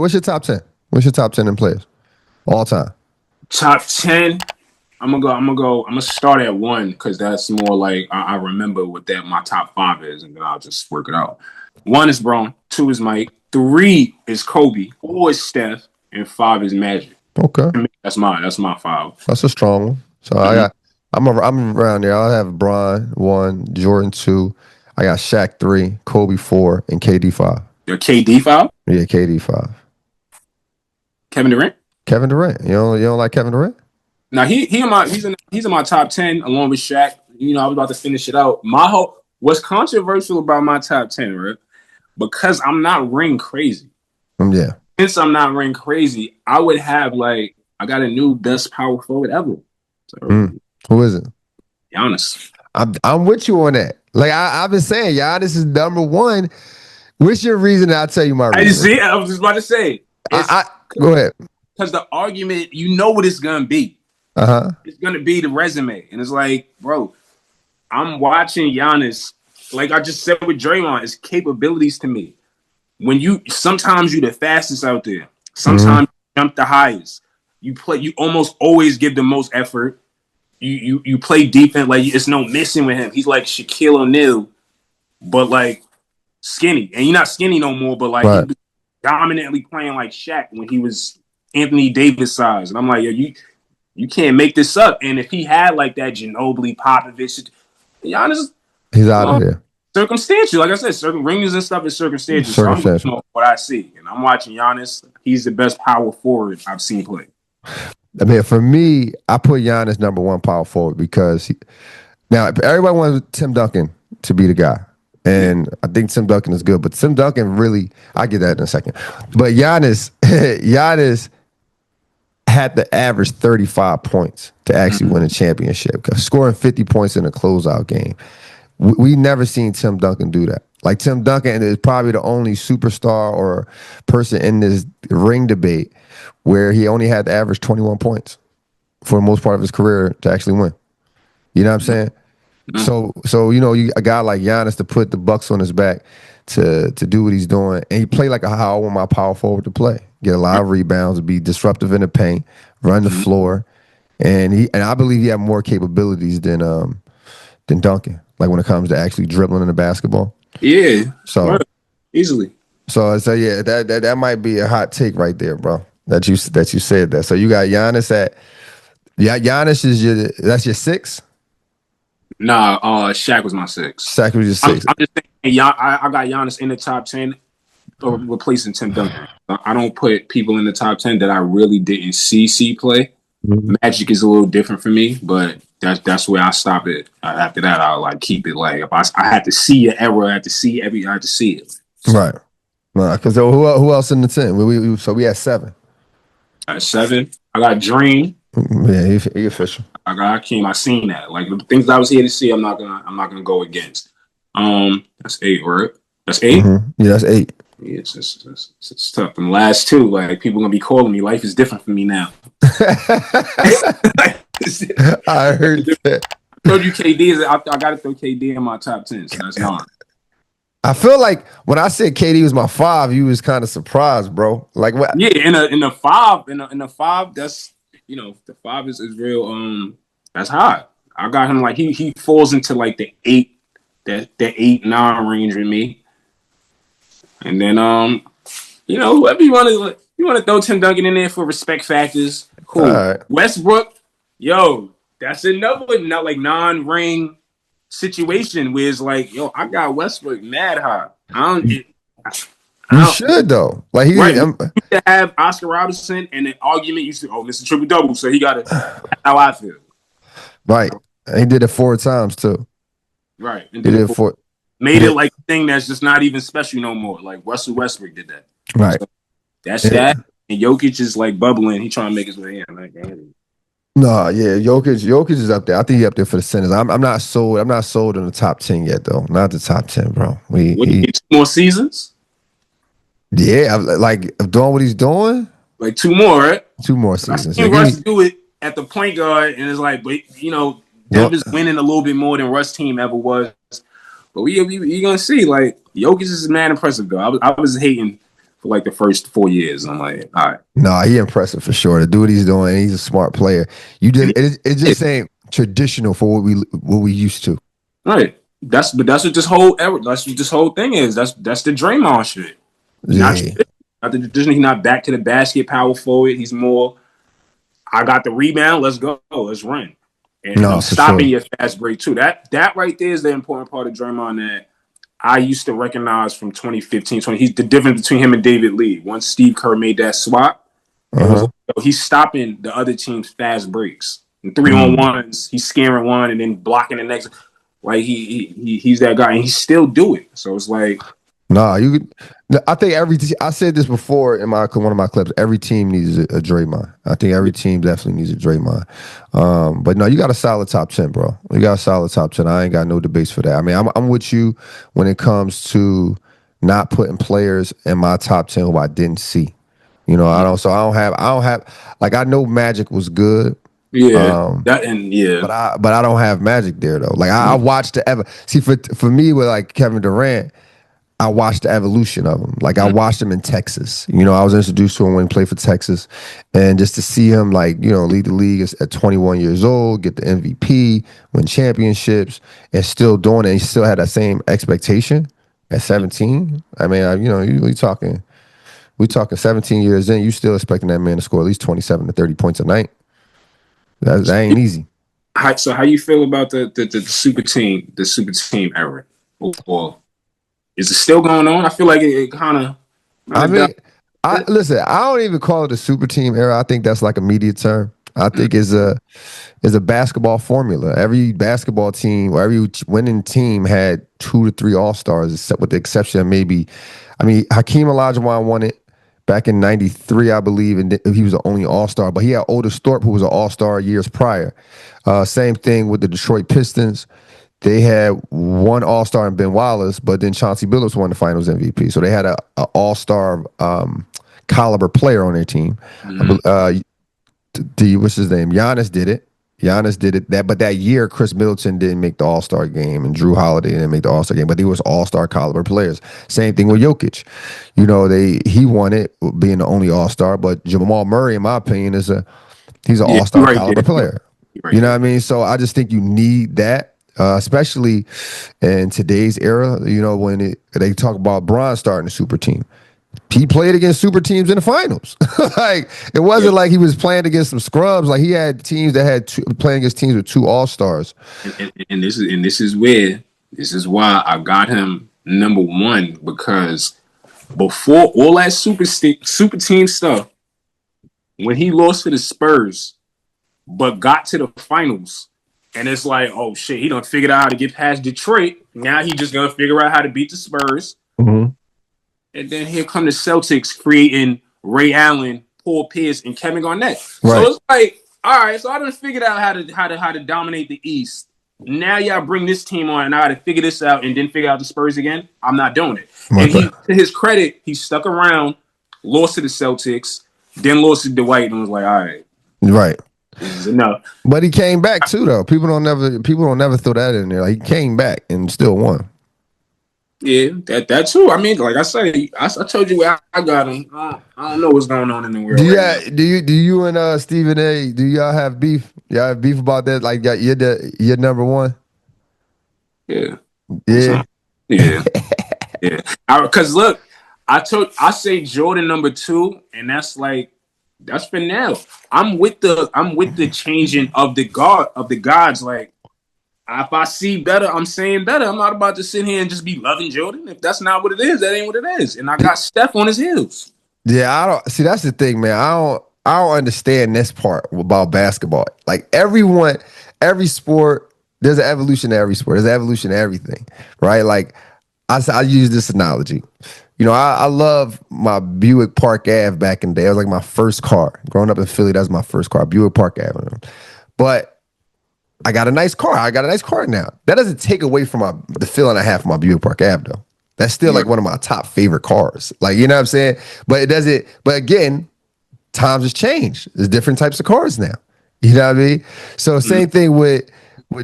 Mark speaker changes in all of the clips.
Speaker 1: what's your top 10? What's your top 10 in players all time?
Speaker 2: Top 10. I'm gonna start at 1 because that's more like I remember what that my top 5 is, and then I'll just work it out. 1 is Braun, 2 is Mike, 3 is Kobe, 4 is Steph, and 5 is Magic.
Speaker 1: Okay,
Speaker 2: That's my 5.
Speaker 1: that's a strong one. So I'm around there. I'll have Bron 1, Jordan 2. I got Shaq 3, Kobe 4, and KD 5.
Speaker 2: Your KD 5?
Speaker 1: Yeah, KD 5.
Speaker 2: Kevin Durant?
Speaker 1: Kevin Durant. You don't like Kevin Durant?
Speaker 2: Now he's in my top 10 along with Shaq. You know, I was about to finish it out. What's controversial about my top 10, right? Because I'm not ring crazy.
Speaker 1: Yeah.
Speaker 2: Since I'm not ring crazy, I would have I got a new best power forward ever. So,
Speaker 1: who is it?
Speaker 2: Giannis.
Speaker 1: I'm with you on that. Like I've been saying, Giannis is number 1. What's your reason? I'll tell you my reason.
Speaker 2: I was just about to say.
Speaker 1: Go ahead.
Speaker 2: Because the argument, you know what it's gonna be. It's gonna be the resume, and it's like, bro, I'm watching Giannis. Like I just said with Draymond, it's capabilities to me. Sometimes you the fastest out there. Sometimes you jump the highest. You almost always give the most effort. You play defense like it's no missing with him. He's like Shaquille O'Neal, but like skinny. And you're not skinny no more, but like he was dominantly playing like Shaq when he was Anthony Davis size. And I'm like, yo, you can't make this up. And if he had like that Ginobili, Popovich, Giannis,
Speaker 1: he's out of here.
Speaker 2: Circumstantial, like I said, certain rings and stuff is circumstantial. So I'm looking at what I see, and I'm watching Giannis. He's the best power forward I've seen play.
Speaker 1: I mean, for me, I put Giannis number 1 power forward because now everybody wants Tim Duncan to be the guy, and I think Tim Duncan is good, but Tim Duncan really, I'll get that in a second. But Giannis had to average 35 points to actually win a championship, scoring 50 points in a closeout game. We never seen Tim Duncan do that. Like Tim Duncan is probably the only superstar or person in this ring debate where he only had to average 21 points for the most part of his career to actually win. You know what I'm saying? So you know, a guy like Giannis to put the Bucks on his back to do what he's doing, and he played like how I want my power forward to play. Get a lot of rebounds, be disruptive in the paint, run the floor, and I believe he had more capabilities than Duncan. Like when it comes to actually dribbling in the basketball.
Speaker 2: Yeah. So easily.
Speaker 1: So yeah, that might be a hot take right there, bro. That you said that. So you got Giannis Giannis is that's your 6?
Speaker 2: Nah, Shaq was my 6.
Speaker 1: Shaq was your 6.
Speaker 2: I'm just saying, I got Giannis in the top 10, replacing Tim Duncan. I don't put people in the top 10 that I really didn't see play. Magic is a little different for me, but that's where I stop it. After that, I'll like keep it like if I had to see an error, I had to see it.
Speaker 1: Right. Because who else in the 10? So we had 7.
Speaker 2: At 7, I got Dream.
Speaker 1: Yeah, he official.
Speaker 2: I got Hakeem. I seen that. Like the things I was here to see, I'm not gonna go against. That's 8, right? That's 8.
Speaker 1: Yeah, that's 8.
Speaker 2: Yeah, it's tough. And the last 2, like people gonna be calling me. Life is different for me now.
Speaker 1: I heard that.
Speaker 2: I told you KD I gotta throw KD in my top 10, so that's 9.
Speaker 1: I feel like when I said KD was my 5, you was kind of surprised, bro. Like what?
Speaker 2: Yeah, in the 5, that's the 5 is real. That's high. I got him like he falls into like the 8, the 8-9 range with me. And then whoever you want to throw Tim Duncan in there for respect factors. Cool. Right. Westbrook, that's another not like non-ring situation where it's like, I got Westbrook mad high.
Speaker 1: You should though. Like he
Speaker 2: to have Oscar Robertson and an argument. You said, Mr. Triple Double, so he got it. That's how I feel.
Speaker 1: Right. He did it 4 times too.
Speaker 2: Right.
Speaker 1: He did it 4.
Speaker 2: Made it like a thing that's just not even special no more. Like Russell Westbrook did that.
Speaker 1: Right.
Speaker 2: So that's that. And Jokic is like bubbling. He trying to make his way in. Like,
Speaker 1: no, yeah, Jokic is up there. I think he's up there for the centers. I'm not sold. I'm not sold in the top 10 yet, though. Not the top 10, bro.
Speaker 2: He get 2 more seasons?
Speaker 1: Yeah, like doing what he's doing.
Speaker 2: Like 2 more, right?
Speaker 1: 2 more seasons.
Speaker 2: I think Russ do it at the point guard, and it's like, but Denver's winning a little bit more than Russ' team ever was. But we gonna see. Like Jokic is mad impressive, though. I was hating for like the first 4 years. I'm like, all right.
Speaker 1: No, he impressive for sure. To do what he's doing, he's a smart player. It just ain't traditional for what we used to.
Speaker 2: Right. That's what this whole thing is. That's the Draymond shit.
Speaker 1: Yeah.
Speaker 2: Not the tradition. He's not back to the basket, power forward. He's more, I got the rebound. Let's go. Let's run. And I'm stopping your fast break too. That right there is the important part of Draymond that I used to recognize from 2015, he's the difference between him and David Lee. Once Steve Kerr made that swap, he's stopping the other team's fast breaks. And 3-on-1s, he's scaring one and then blocking the next. Like he's that guy, and he still do it. So it's like,
Speaker 1: I think I said this before in one of my clips. Every team needs a Draymond. I think every team definitely needs a Draymond. But no, you got a solid top 10, bro. You got a solid top 10. I ain't got no debates for that. I mean, I'm with you when it comes to not putting players in my top 10 who I didn't see. You know, I don't have like, I know Magic was good.
Speaker 2: Yeah,
Speaker 1: but I don't have Magic there though. Like I watched for me with like Kevin Durant, I watched the evolution of him. Like I watched him in Texas. You know, I was introduced to him when he played for Texas, and just to see him like, you know, lead the league at 21 years old, get the MVP, win championships, and still doing it. He still had that same expectation at 17. I mean, we talking 17 years in, you still expecting that man to score at least 27 to 30 points a night. That ain't easy.
Speaker 2: So how you feel about the super team era? Or is it still going on? I feel like it kind of.
Speaker 1: I mean, listen. I don't even call it a super team era. I think that's like a media term. I think it's a basketball formula. Every basketball team or every winning team had 2 to 3 all-stars, except with the exception of maybe, I mean, Hakeem Olajuwon won it back in '93, I believe, and he was the only all-star. But he had Otis Thorpe, who was an all-star years prior. Same thing with the Detroit Pistons. They had one all-star in Ben Wallace, but then Chauncey Billups won the Finals MVP. So they had a all-star caliber player on their team. What's his name? Giannis did it. But that year, Chris Middleton didn't make the All-Star game, and Drew Holiday didn't make the All-Star game. But they was all-star caliber players. Same thing with Jokic. You know, he won it being the only All-Star. But Jamal Murray, in my opinion, he's an all-star caliber player. You know what I mean? So I just think you need that. Especially in today's era, you know, when they talk about Bron starting a super team. He played against super teams in the finals. Like, it wasn't like he was playing against some scrubs. Like, he had teams that had playing against teams with 2 all-stars.
Speaker 2: And this is why I got him number 1, because before all that super team stuff, when he lost to the Spurs, but got to the finals, and it's like, oh shit, he done figured out how to get past Detroit. Now he just gonna figure out how to beat the Spurs. And then here come the Celtics creating Ray Allen, Paul Pierce, and Kevin Garnett. Right. So it's like, all right, so I done figured out how to dominate the East. Now y'all bring this team on, and I got to figure this out, and then figure out the Spurs again. I'm not doing it. And to his credit, he stuck around, lost to the Celtics, then lost to Dwight, and was like, all right,
Speaker 1: right.
Speaker 2: No,
Speaker 1: but he came back too, though. People don't never throw that in there. Like, he came back and still won.
Speaker 2: Yeah, that too. I mean, like I say, I told you where I got him. I don't know what's going on in the world.
Speaker 1: Do you and Stephen A. Do y'all have beef? Y'all have beef about that? Like, you're number 1.
Speaker 2: Yeah.
Speaker 1: Yeah.
Speaker 2: Yeah. Yeah. Because look, I say Jordan number 2, and that's for now. I'm with the changing of the gods. Like, if I see better, I'm saying better. I'm not about to sit here and just be loving Jordan. If that's not what it is, that ain't what it is. And I got Steph on his heels.
Speaker 1: Yeah, I don't see. That's the thing, man. I don't understand this part about basketball. Like, every sport, there's an evolution to every sport. There's an evolution to everything, right? Like, I use this analogy. You know, I love my Buick Park Ave back in the day. It was like my first car. Growing up in Philly, that was my first car, Buick Park Avenue. But I got a nice car. I got a nice car now. That doesn't take away from the feeling I have for my Buick Park Ave, though. That's still like one of my top favorite cars. Like, you know what I'm saying? But it doesn't. But again, times has changed. There's different types of cars now. You know what I mean? So same thing with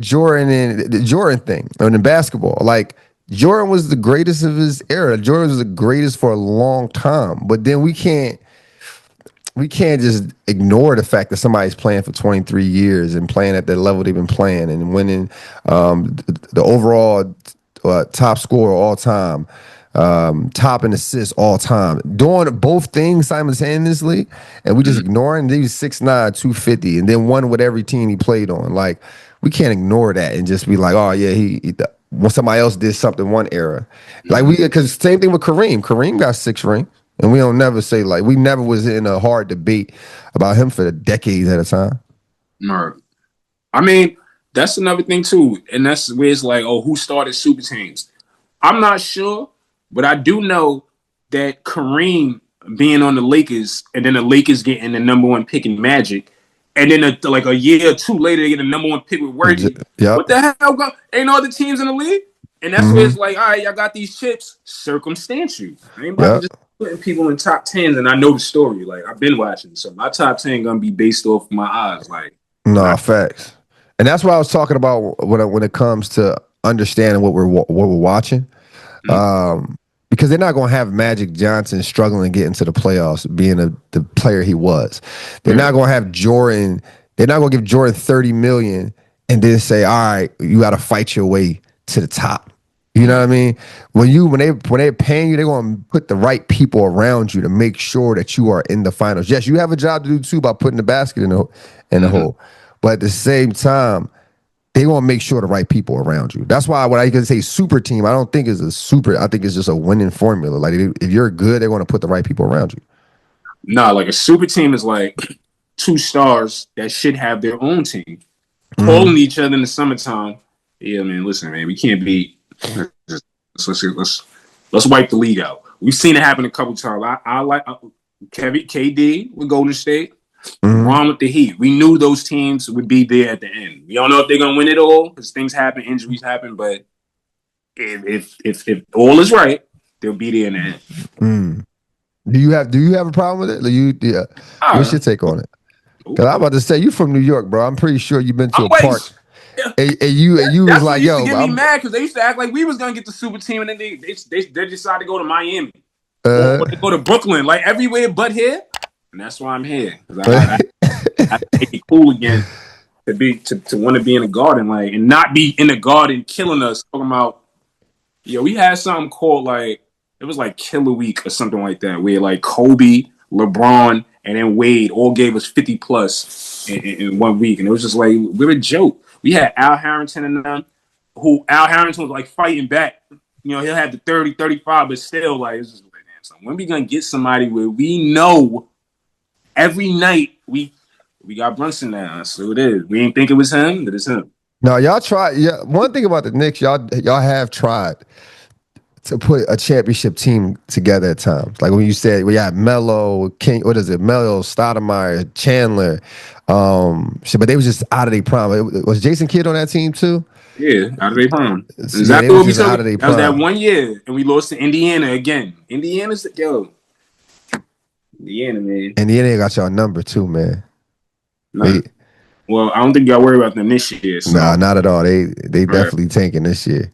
Speaker 1: Jordan and the Jordan thing and in basketball. Like, Jordan was the greatest of his era. Jordan was the greatest for a long time. But then we can't just ignore the fact that somebody's playing for 23 years and playing at the level they've been playing and winning the overall top scorer all time, top in assists all time, doing both things simultaneously, and we just ignoring. He was 6'9", 250, and then won with every team he played on. Like, we can't ignore that and just be like, oh yeah, when somebody else did something one era, like because same thing with Kareem. Kareem got 6 rings. And we don't never say, like, we never was in a hard debate about him for decades at a time.
Speaker 2: No. I mean, that's another thing, too. And that's where it's like, oh, who started super teams? I'm not sure, but I do know that Kareem being on the Lakers and then the Lakers getting the #1 pick in Magic, and then like a year or two later, they get the #1 pick with Worthy.
Speaker 1: Yep.
Speaker 2: What the hell? Ain't no other teams in the league? And that's where it's like, all right, y'all got these chips, circumstantial. I ain't about to just putting people in top 10s, and I know the story. Like, I've been watching, so my top 10 gonna be based off my eyes. Like,
Speaker 1: facts, and that's what I was talking about when it comes to understanding what we're watching, because they're not gonna have Magic Johnson struggling to get into the playoffs, being the player he was. They're not gonna have Jordan. They're not gonna give Jordan $30 million and then say, all right, you got to fight your way to the top. You know what I mean? When they're paying you, they're going to put the right people around you to make sure that you are in the finals. Yes, you have a job to do too by putting the basket in the hole, but at the same time, they want to make sure the right people around you. That's why when I can say super team, I don't think it's a super. I think it's just a winning formula. Like, if you're good, they're going to put the right people around you.
Speaker 2: Nah, like a super team is like 2 stars that should have their own team, calling each other in the summertime. Yeah, man. Listen, man, we can't be. Let's wipe the league out. We've seen it happen a couple times. I like KD with Golden State, Ron with the Heat. We knew those teams would be there at the end. We don't know if they're gonna win it all because things happen, injuries happen. But if all is right, they'll be there in the end.
Speaker 1: Do you have a problem with it? What's your take on it? Because I'm about to say, you from New York, bro. I'm pretty sure you've been to a park. And you was like, yo,
Speaker 2: used to get me mad because they used to act like we was gonna get the super team, and then they decided to go to Miami or they go to Brooklyn, like everywhere but here. And that's why I'm here, because I make it cool again to want to be in a garden, like, and not be in the garden killing us. Talking about, we had something called, like, it was like Killer Week or something like that, where like Kobe, LeBron, and then Wade all gave us 50 plus in 1 week, and it was just like, we're a joke. We had Al Harrington and them, who Al Harrington was like fighting back. He'll have the 30, 35, but still, like, it's just like, man, so when we gonna get somebody where we know every night we got Brunson now? So it is. We ain't think it was him, but it's him.
Speaker 1: No, y'all tried. Yeah, one thing about the Knicks, y'all have tried to put a championship team together at times. Like when you said we had Melo, Melo, Stoudemire, Chandler. But they was just out of their prime. Was Jason Kidd on that team too?
Speaker 2: Yeah, out of their prime. Exactly what we said. That was that 1 year, and we lost to Indiana again. Indiana's Indiana, man.
Speaker 1: Indiana got y'all number too, man.
Speaker 2: Nah. Well, I don't think y'all worry about them this year. So.
Speaker 1: Nah, not at all. They definitely tanking this year.